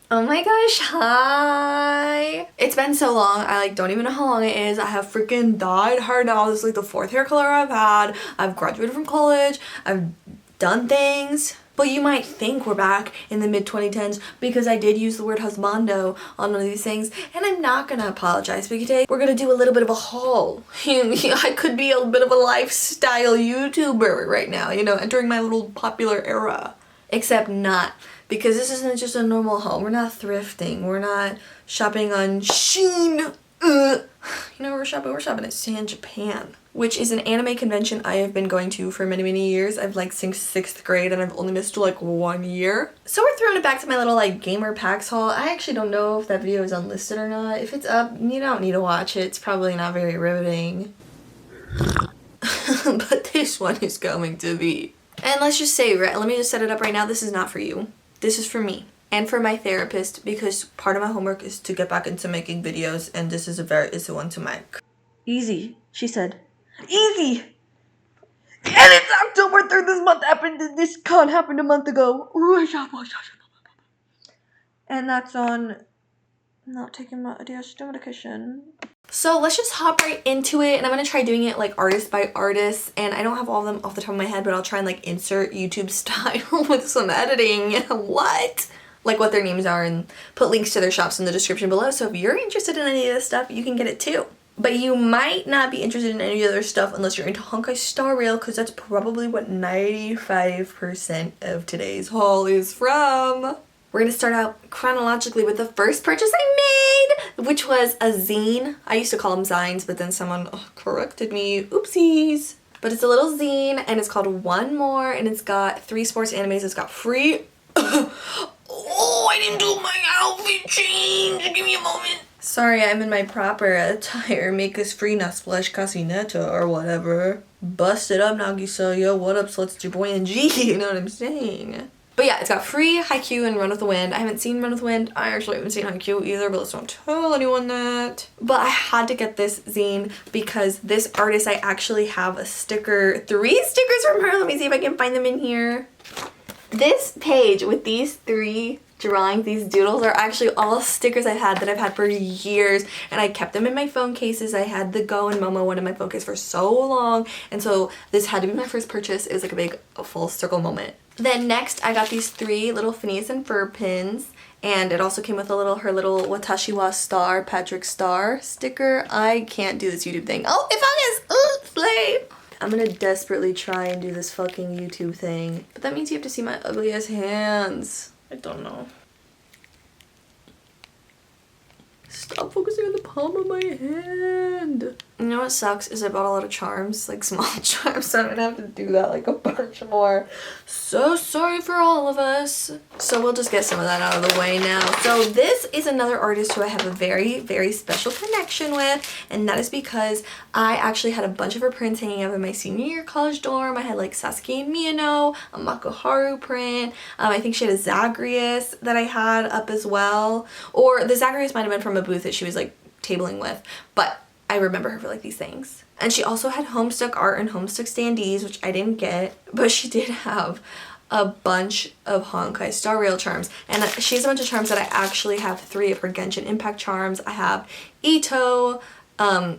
Oh my gosh, hi! It's been so long, I don't even know how long it is. I have freaking dyed hair now. This is the 4th hair color I've had. I've graduated from college. I've done things. But you might think we're back in the mid-2010s because I did use the word husbando on one of these things, and I'm not gonna apologize because today we're gonna do a little bit of a haul. I could be a bit of a lifestyle YouTuber right now, entering my little popular era. Except not. Because this isn't just a normal haul. We're not thrifting. We're not shopping on Shein. We're shopping at San Japan, which is an anime convention I have been going to for many, many years. I've since 6th grade and I've only missed 1 year. So we're throwing it back to my little gamer packs haul. I actually don't know if that video is unlisted or not. If it's up, you don't need to watch it. It's probably not very riveting. But this one is going to be. And let's just say, let me just set it up right now. This is not for you. This is for me and for my therapist because part of my homework is to get back into making videos, and this is the one to make. Easy, she said. Easy! And it's October 3rd. This month happened. This con happened a month ago. And that's on not taking my medication. So let's just hop right into it, and I'm gonna try doing it artist by artist, and I don't have all of them off the top of my head, but I'll try and insert YouTube style with some editing. What their names are, and put links to their shops in the description below, so if you're interested in any of this stuff, you can get it too. But you might not be interested in any other stuff unless you're into Honkai Star Rail, because that's probably what 95% of today's haul is from. We're going to start out chronologically with the first purchase I made, which was a zine. I used to call them zines, but then someone corrected me. Oopsies. But it's a little zine, and it's called One More, and it's got 3 sports animes. It's got free... Oh, I didn't do my outfit change. Give me a moment. Sorry, I'm in my proper attire. Make us free, not splash casineta or whatever. Bust it up, Nagisa. Yo, what up, sluts? It's your boy NG. You know what I'm saying? But yeah, it's got free Haikyuu and Run with the Wind. I haven't seen Run with the Wind. I actually haven't seen Haikyuu either, but let's don't tell anyone that. But I had to get this zine because this artist, I actually have a sticker. 3 stickers from her. Let me see if I can find them in here. This page with these 3 drawings, these doodles, are actually all stickers I've had for years, and I kept them in my phone cases. I had the Go and Momo one in my phone case for so long, and so this had to be my first purchase. It was a big full circle moment. Then next I got these 3 little Phineas and Ferb pins, and it also came with her little Watashi wa Star, Patrick Star sticker. I can't do this YouTube thing. Oh, it focused! Slay! I'm gonna desperately try and do this fucking YouTube thing, but that means you have to see my ugly ass hands. I don't know. Stop focusing on the palm of my hand. You know what sucks is I bought a lot of charms, small charms, so I'm gonna have to do that a bunch more. So sorry for all of us. So we'll just get some of that out of the way now. So this is another artist who I have a very, very special connection with, and that is because I actually had a bunch of her prints hanging up in my senior year college dorm. I had Sasuke and Miyano, a Makoharu print. I think she had a Zagreus that I had up as well. Or the Zagreus might have been from a booth that she was tabling with, but I remember her for these things. And she also had Homestuck art and Homestuck standees, which I didn't get, but she did have a bunch of Honkai Star Rail charms. And she has a bunch of charms that I actually have 3 of her Genshin Impact charms. I have Ito, I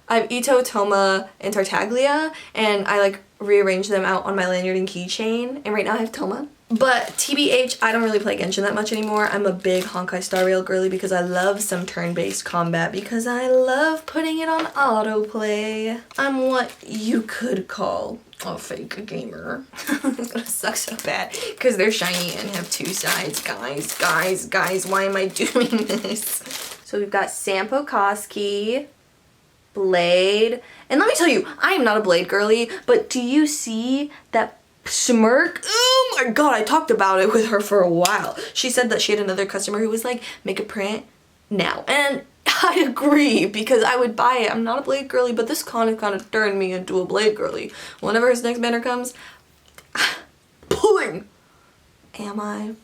have Ito, Toma, and Tartaglia, and I rearranged them out on my lanyard and keychain, and right now I have Toma. But TBH, I don't really play Genshin that much anymore. I'm a big Honkai Star Rail girly because I love some turn-based combat, because I love putting it on autoplay. I'm what you could call a fake gamer. It's gonna suck so bad because they're shiny and have 2 sides. Guys, why am I doing this? So we've got Sampo Koski, Blade, and let me tell you, I am not a Blade girly, but do you see that smirk? Oh my god, I talked about it with her for a while. She said that she had another customer who was make a print now, and I agree because I would buy it. I'm not a Blade girly, but this con has kind of turned me into a Blade girly. Whenever his next banner comes, pulling. Am I?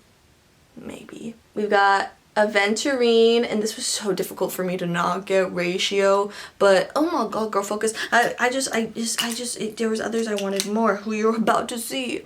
Maybe. We've got Aventurine, and this was so difficult for me to not get Ratio, but oh my god, girl, focus. I just there was others I wanted more, who you're about to see.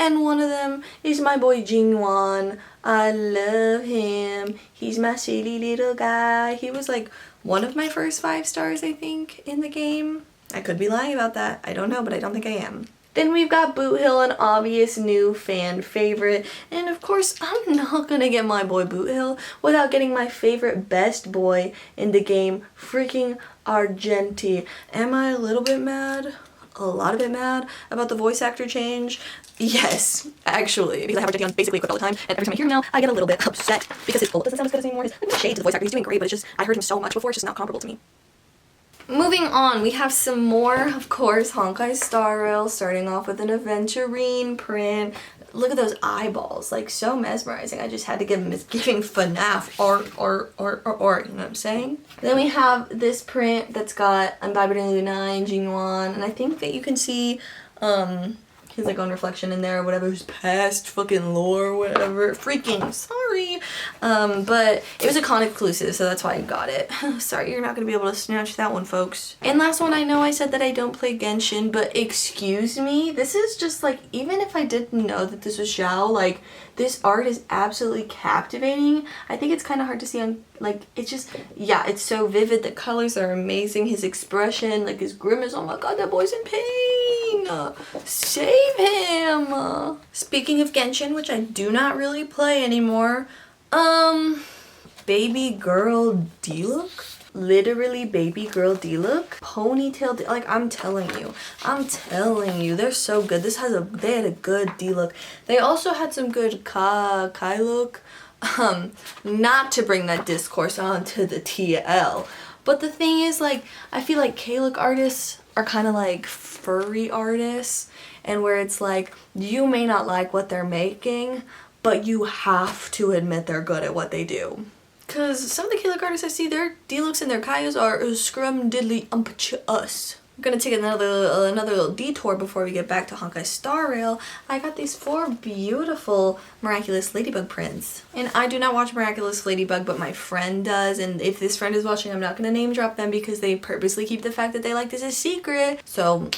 and one of them is my boy Jingwon. I love him. He's my silly little guy. He was like one of my first 5 stars, I think, in the game. I could be lying about that. I don't know, but I don't think I am. Then we've got Boot Hill, an obvious new fan favorite. And of course, I'm not gonna get my boy Boot Hill without getting my favorite best boy in the game, freaking Argenti. Am I a little bit mad? A lot of it mad about the voice actor change? Yes, actually, because I have Argenti on basically equipped all the time, and every time I hear him now, I get a little bit upset because his bullet doesn't sound as good as anymore. His shade to the voice actor, he's doing great, but it's just, I heard him so much before, it's just not comparable to me. Moving on, we have some more, of course, Honkai Star Rail, starting off with an aventurine print. Look at those eyeballs, like so mesmerizing. I just had to give giving FNAF or, you know what I'm saying? Then we have this print that's got Imbibed in Lunai, Jingwon, and I think that you can see his like own reflection in there or whatever, his past fucking lore, whatever. Freaking sorry. But it was a con exclusive, so that's why I got it. Sorry, you're not gonna be able to snatch that one, folks. And last one, I know I said that I don't play Genshin, but excuse me, this is just like, even if I didn't know that this was Xiao, like, this art is absolutely captivating. I think it's kind of hard to see on, like, it's just, yeah, it's so vivid. The colors are amazing. His expression, like his grimace, oh my god, that boy's in pain. Save him. Speaking of Genshin, which I do not really play anymore, baby girl D-look? Literally baby girl D-look, ponytail like I'm telling you, they're so good. They had a good D-look. They also had some good Kai look. Not to bring that discourse onto the TL, but the thing is, like, I feel like K-look artists are kind of like furry artists, and where it's like, you may not like what they're making, but you have to admit they're good at what they do. Because some of the K-look artists I see, their D-looks and their Kaios are scrum-diddly-umptuous. I'm gonna take another little detour before we get back to Honkai Star Rail. I got these 4 beautiful Miraculous Ladybug prints. And I do not watch Miraculous Ladybug, but my friend does. And if this friend is watching, I'm not gonna name drop them because they purposely keep the fact that they like this a secret. So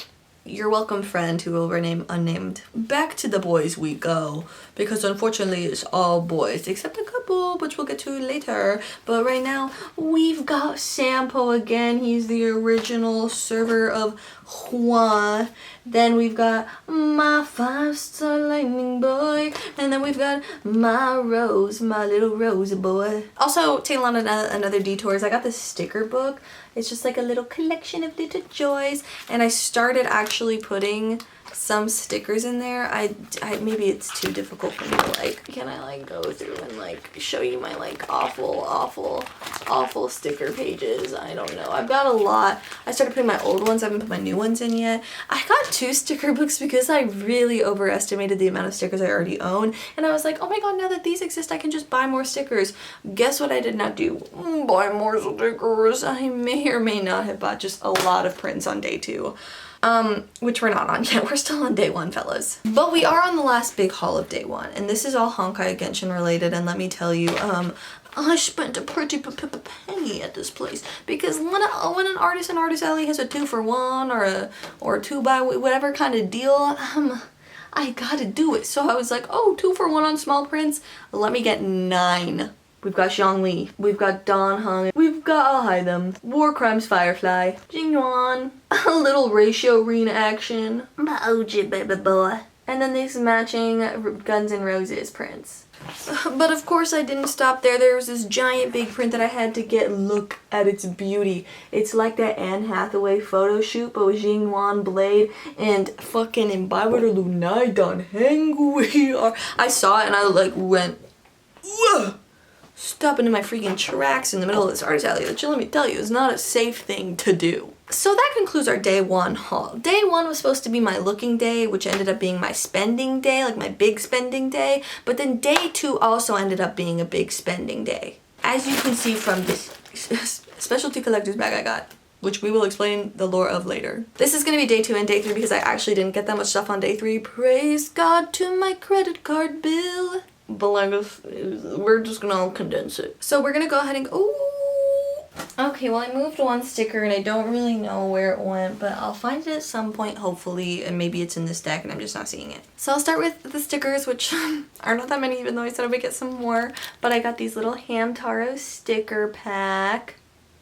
you're welcome, friend, who will remain unnamed. Back to the boys we go, because unfortunately it's all boys, except a couple, which we'll get to later. But right now, we've got Sampo again. He's the original server of Hua. Then we've got my 5-star lightning boy. And then we've got my Rose, my little Rose boy. Also, taking on another detours, I got this sticker book. It's just like a little collection of little joys. And I started actually putting some stickers in there. I maybe it's too difficult for me to like, can I like go through and like show you my like awful sticker pages? I don't know. I've got a lot. I started putting my old ones. I haven't put my new ones in yet. I got 2 sticker books because I really overestimated the amount of stickers I already own. And I was like, oh my god, now that these exist, I can just buy more stickers. Guess what I did not do? Buy more stickers. I may or may not have bought just a lot of prints on day 2. Which we're not on yet. We're still on day 1, fellas. But we are on the last big haul of day 1, and this is all Honkai Genshin related, and let me tell you, I spent a pretty penny at this place, because when an artist in Artist Alley has a 2-for-1 or a 2-buy whatever kind of deal, I gotta do it. So I was like, oh, 2-for-1 on small prints, let me get 9. We've got Zhongli, we've got Dan Heng, we've got I'll hide them, War Crimes Firefly, Jingwon, a little ratio reenaction, my OG baby boy, and then these matching Guns N' Roses prints. But of course I didn't stop there. There was this giant big print that I had to get. Look at its beauty. It's like that Anne Hathaway photo shoot, but with Jingwon Blade and fucking Imbibed Lunai Dan Heng we are. I saw it and I like went, whoa! Stopping in my freaking tracks in the middle of this Artist Alley, which let me tell you is not a safe thing to do. So that concludes our day 1 haul. Day 1 was supposed to be my looking day, which ended up being my spending day, like my big spending day. But then day 2 also ended up being a big spending day. As you can see from this specialty collector's bag I got, which we will explain the lore of later. This is going to be day 2 and day 3 because I actually didn't get that much stuff on day 3. Praise God to my credit card bill. But like, we're just gonna condense it. So we're gonna go ahead and, ooh, Okay, well I moved one sticker and I don't really know where it went, but I'll find it at some point hopefully, and maybe it's in this deck and I'm just not seeing it. So I'll start with the stickers, which are not that many even though I said I would get some more, but I got these little Hamtaro sticker pack.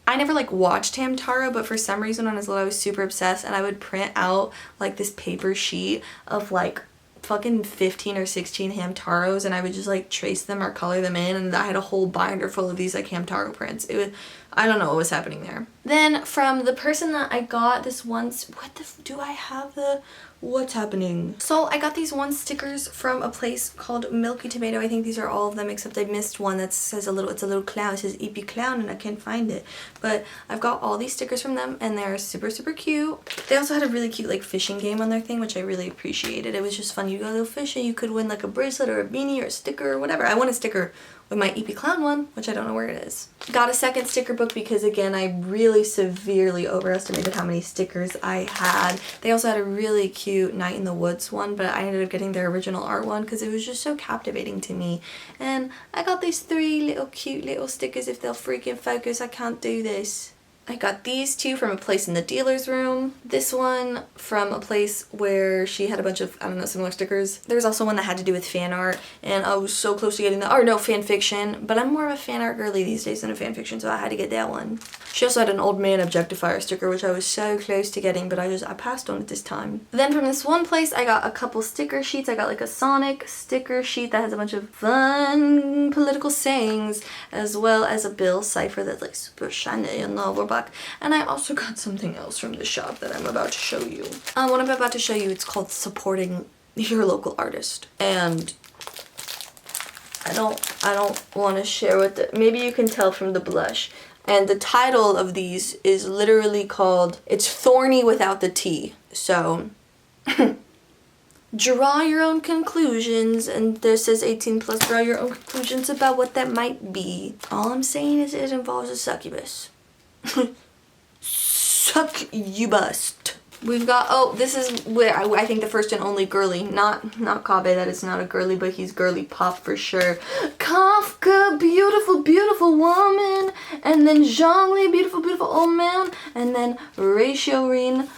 I never like watched Hamtaro, but for some reason when I was little I was super obsessed, and I would print out like this paper sheet of like fucking 15 or 16 Hamtaros, and I would just like trace them or color them in, and I had a whole binder full of these like Hamtaro prints. It was, I don't know what was happening there. Then from the person that I got this once, do I have the, what's happening? So I got these one stickers from a place called Milky Tomato. I think these are all of them except I missed one that says it's a little clown. It says EP clown and I can't find it. But I've got all these stickers from them and they're super, super cute. They also had a really cute like fishing game on their thing, which I really appreciated. It was just fun. You go fishing, you could win like a bracelet or a beanie or a sticker or whatever. I won a sticker with my EP Clown one, which I don't know where it is. Got a second sticker book because again I really severely overestimated how many stickers I had. They also had a really cute Night in the Woods one, but I ended up getting their original art one because it was just so captivating to me. And I got these 3 little cute little stickers. If they'll freaking focus, I can't do this. I got these 2 from a place in the dealer's room. This one from a place where she had a bunch of, I don't know, similar stickers. There was also one that had to do with fan art, and I was so close to getting that, or no, fan fiction, but I'm more of a fan art girly these days than a fan fiction, so I had to get that one. She also had an old man objectifier sticker, which I was so close to getting, but I passed on it this time. Then from this one place, I got a couple sticker sheets. I got like a Sonic sticker sheet that has a bunch of fun political sayings, as well as a Bill cipher that's like super shiny and overback. And I also got something else from the shop that I'm about to show you. What I'm about to show you, it's called Supporting Your Local Artist. And I don't want to share with it. Maybe you can tell from the blush. And the title of these is literally called, it's Thorny without the T. So, draw your own conclusions, and this says 18 plus, draw your own conclusions about what that might be. All I'm saying is it involves a succubus. Succubus. We've got, oh, this is where I think the first and only girly, not Kabe, that is not a girly, but he's girly pop for sure. Kafka, beautiful, beautiful woman, and then Zhongli, beautiful, beautiful old man, and then Ratio Rin,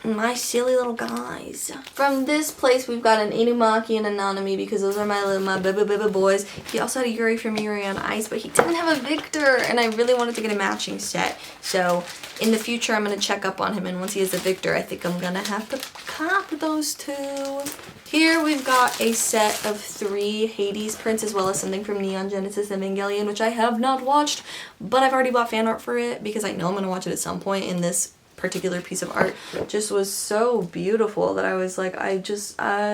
my silly little guys. From this place, we've got an Inumaki and a Nanami because those are my baby boys. He also had a Yuri from Yuri on Ice, but he didn't have a Victor, and I really wanted to get a matching set. So in the future, I'm going to check up on him, and once he has a Victor, I think I'm going to have to cop those 2. Here we've got a set of 3 Hades prints, as well as something from Neon Genesis Evangelion, which I have not watched, but I've already bought fan art for it because I know I'm going to watch it at some point. In this particular piece of art just was so beautiful that I was like, I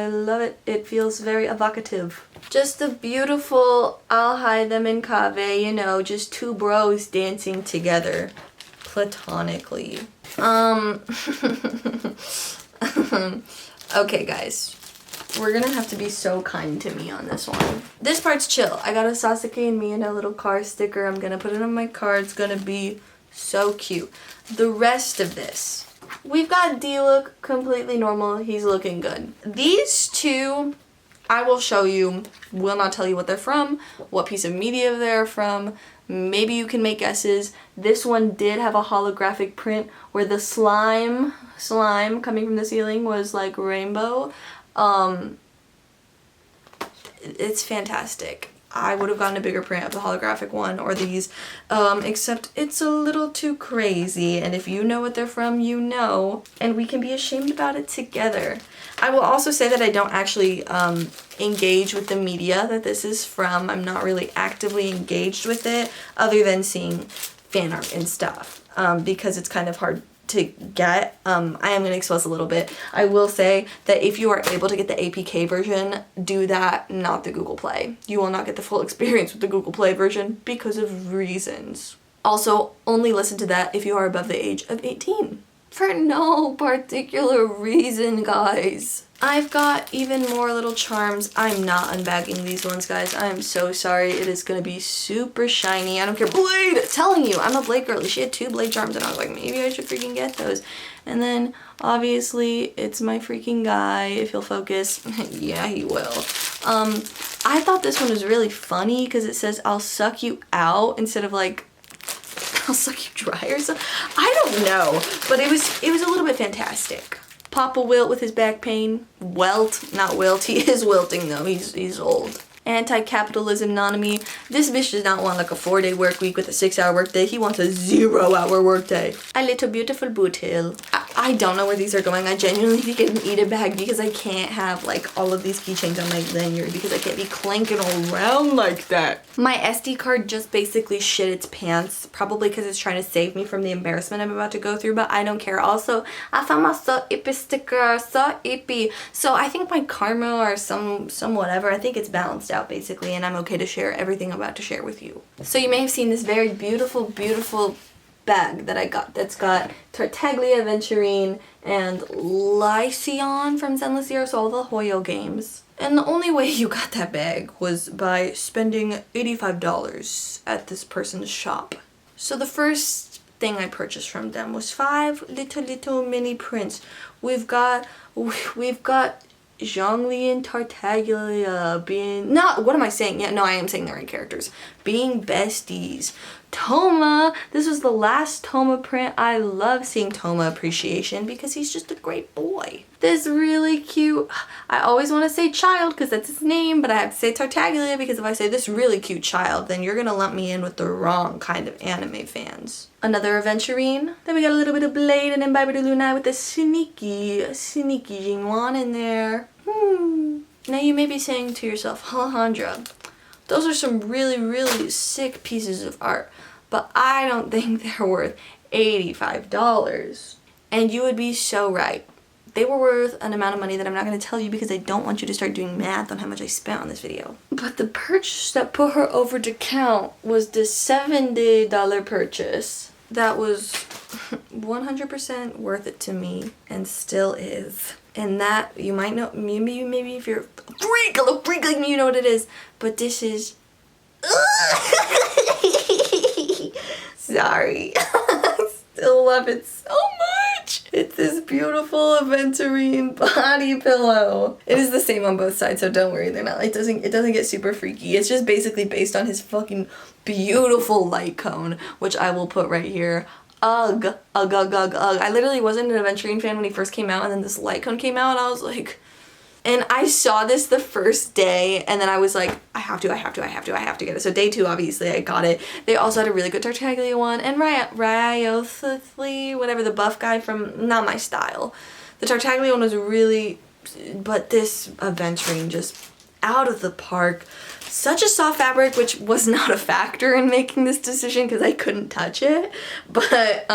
love it. It feels very evocative. Just a beautiful, I'll hide them in Kave, you know, just 2 bros dancing together platonically. Okay guys, we're gonna have to be so kind to me on this one. This part's chill. I got a Sasuke and me in a little car sticker. I'm gonna put it on my car. It's gonna be so cute. The rest of this, we've got D-Look, completely normal. He's looking good. These 2, I will show you, will not tell you what they're from, what piece of media they're from. Maybe you can make guesses. This one did have a holographic print where the slime coming from the ceiling was like rainbow. It's fantastic. I would have gotten a bigger print of the holographic one or these, except it's a little too crazy, and if you know what they're from, you know, and we can be ashamed about it together. I will also say that I don't actually engage with the media that this is from. I'm not really actively engaged with it other than seeing fan art and stuff, because it's kind of hard to get. I am going to expose a little bit. I will say that if you are able to get the APK version, do that, not the Google Play. You will not get the full experience with the Google Play version because of reasons. Also, only listen to that if you are above the age of 18. For no particular reason, guys. I've got even more little charms. I'm not unbagging these ones, guys. I'm so sorry. It is going to be super shiny. I don't care. Blade! Telling you, I'm a Blade girly. She had 2 Blade charms and I was like, maybe I should freaking get those. And then, obviously, it's my freaking guy. If he'll focus. Yeah, he will. I thought this one was really funny because it says, I'll suck you out, instead of like, smells like you dry or something. I don't know, but it was a little bit fantastic. Papa Wilt with his back pain. Welt, not wilt. He is wilting though. He's old. Anti-capitalism nonomy. This bitch does not want like a 4-day work week with a 6-hour work day. He wants a 0-hour work day. A little beautiful boot heel. I don't know where these are going. I genuinely think I need a bag because I can't have like all of these keychains on my lanyard because I can't be clanking around like that. My SD card just basically shit its pants, probably because it's trying to save me from the embarrassment I'm about to go through, but I don't care. Also, I found my so ippy sticker, so ippy. So I think my karma or some whatever, I think it's balanced out basically, and I'm okay to share everything I'm about to share with you. So you may have seen this very beautiful, beautiful bag that I got that's got Tartaglia, Venturine, and Lycion from Zen Zero, so all the Hoyo games. And the only way you got that bag was by spending $85 at this person's shop. So the first thing I purchased from them was 5 little mini prints. We've got Zhongli and Tartaglia being, what am I saying? Yeah, no, I am saying the right characters. Being besties. Toma, this was the last Toma print. I love seeing Toma appreciation because he's just a great boy. This really cute, I always want to say child because that's his name, but I have to say Tartaglia because if I say this really cute child, then you're going to lump me in with the wrong kind of anime fans. Another Aventurine. Then we got a little bit of Blade and Imbiber de Luna with the sneaky Jinwan in there. Now you may be saying to yourself, Alejandra, those are some really, really sick pieces of art, but I don't think they're worth $85. And you would be so right. They were worth an amount of money that I'm not going to tell you because I don't want you to start doing math on how much I spent on this video. But the purchase that put her over to count was the $70 purchase. That was 100% worth it to me and still is. And that, you might know, maybe if you're a little freak like me, you know what it is. But this is... Sorry. I still love it so much. It's this beautiful aventurine body pillow. It is the same on both sides, so don't worry. They're not. It doesn't get super freaky. It's just basically based on his fucking beautiful light cone, which I will put right here. Ugh. I literally wasn't an Aventurine fan when he first came out, and then this light cone came out, and I was like... And I saw this the first day, and then I was like, I have to get it. So day 2, obviously, I got it. They also had a really good Tartaglia one, and Ryothly, whatever, the buff guy from Not My Style. The Tartaglia one was really... But this Aventurine just out of the park. Such a soft fabric, which was not a factor in making this decision because I couldn't touch it. But,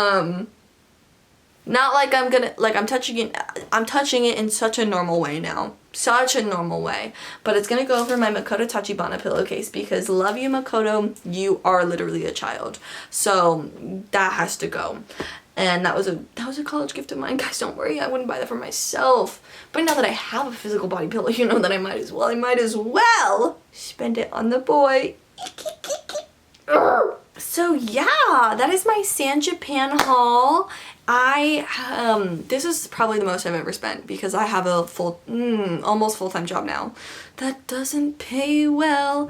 not like I'm touching it in such a normal way now. Such a normal way. But it's gonna go over my Makoto Tachibana pillowcase because love you, Makoto, you are literally a child. So that has to go. And that was a college gift of mine. Guys, don't worry, I wouldn't buy that for myself. But now that I have a physical body pillow, you know that I might as well spend it on the boy. So yeah, that is my San Japan haul. This is probably the most I've ever spent because I have a almost full-time job now. That doesn't pay well,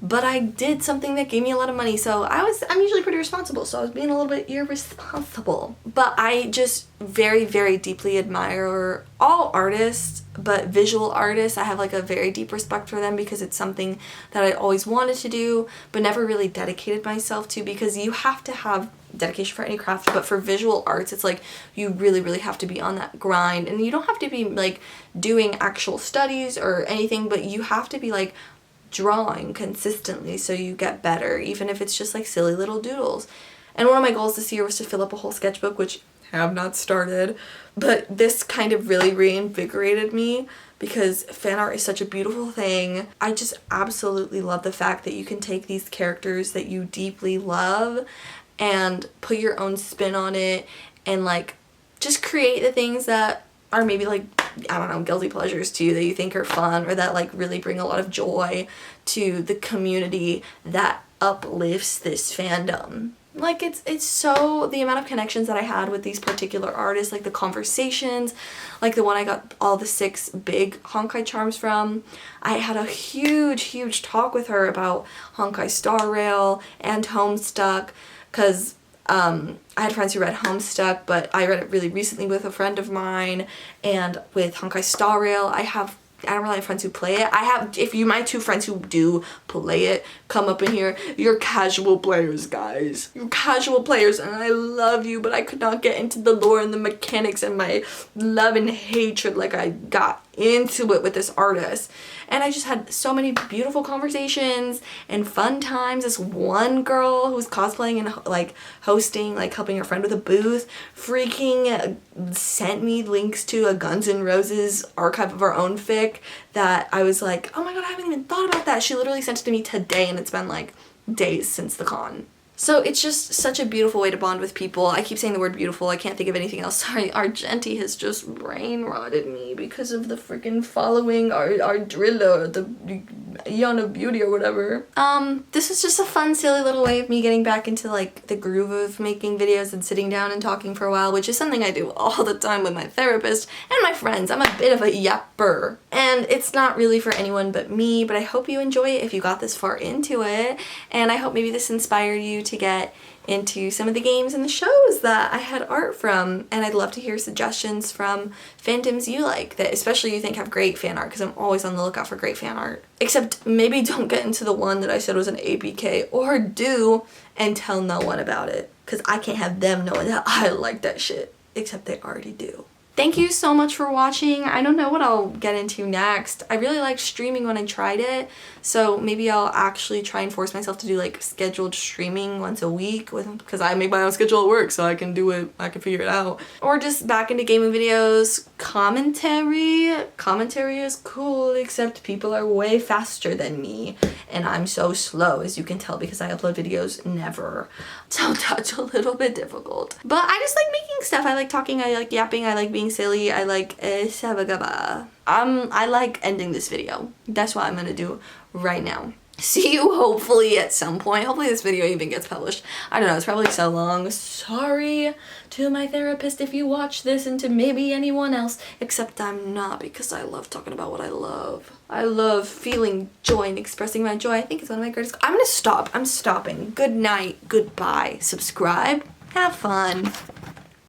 but I did something that gave me a lot of money, so I'm usually pretty responsible, so I was being a little bit irresponsible. But I just very, very deeply admire all artists, but visual artists, I have like a very deep respect for them because it's something that I always wanted to do, but never really dedicated myself to because you have to have dedication for any craft, but for visual arts, it's like you really, really have to be on that grind, and you don't have to be like doing actual studies or anything, but you have to be like drawing consistently so you get better, even if it's just like silly little doodles. And one of my goals this year was to fill up a whole sketchbook, which I have not started, but this kind of really reinvigorated me because fan art is such a beautiful thing. I just absolutely love the fact that you can take these characters that you deeply love and put your own spin on it and like just create the things that are maybe like, I don't know, guilty pleasures to you that you think are fun or that like really bring a lot of joy to the community that uplifts this fandom. Like it's so, the amount of connections that I had with these particular artists, like the conversations, like the one I got all the 6 big Honkai charms from. I had a huge talk with her about Honkai Star Rail and Homestuck because I had friends who read Homestuck, but I read it really recently with a friend of mine, and with Honkai Star Rail. I don't really have friends who play it. If you, my 2 friends who do play it, come up in here. You're casual players, guys. You're casual players, and I love you, but I could not get into the lore and the mechanics and my love and hatred like I got into it with this artist. And I just had so many beautiful conversations and fun times. This one girl who was cosplaying and like hosting, like helping her friend with a booth, freaking sent me links to a Guns N' Roses archive of our own fic that I was like, oh my god, I haven't even thought about that. She literally sent it to me today, and it's been like days since the con. So it's just such a beautiful way to bond with people. I keep saying the word beautiful. I can't think of anything else. Sorry, Argenti has just brain rotted me because of the freaking following our driller, the Eon of Beauty or whatever. This is just a fun, silly little way of me getting back into like the groove of making videos and sitting down and talking for a while, which is something I do all the time with my therapist and my friends. I'm a bit of a yapper. And it's not really for anyone but me, but I hope you enjoy it if you got this far into it. And I hope maybe this inspired you to get into some of the games and the shows that I had art from, and I'd love to hear suggestions from fandoms you like that especially you think have great fan art, because I'm always on the lookout for great fan art. Except maybe don't get into the one that I said was an APK, or do and tell no one about it, because I can't have them knowing that I like that shit, except they already do. Thank you so much for watching. I don't know what I'll get into next. I really liked streaming when I tried it, so maybe I'll actually try and force myself to do like scheduled streaming once a week because I make my own schedule at work, so I can do it, I can figure it out. Or just back into gaming videos. Commentary is cool, except people are way faster than me, and I'm so slow, as you can tell, because I upload videos never. So that's a little bit difficult. But I just like making stuff. I like talking, I like yapping, I like being silly, I like sabagaba. I like ending this video. That's what I'm gonna do right now. See you hopefully at some point. Hopefully this video even gets published. I don't know, it's probably so long. Sorry to my therapist if you watch this, and to maybe anyone else, except I'm not, because I love talking about what I love. I love feeling joy and expressing my joy. I think it's one of my greatest. I'm gonna stop. I'm stopping. Good night. Goodbye. Subscribe. Have fun.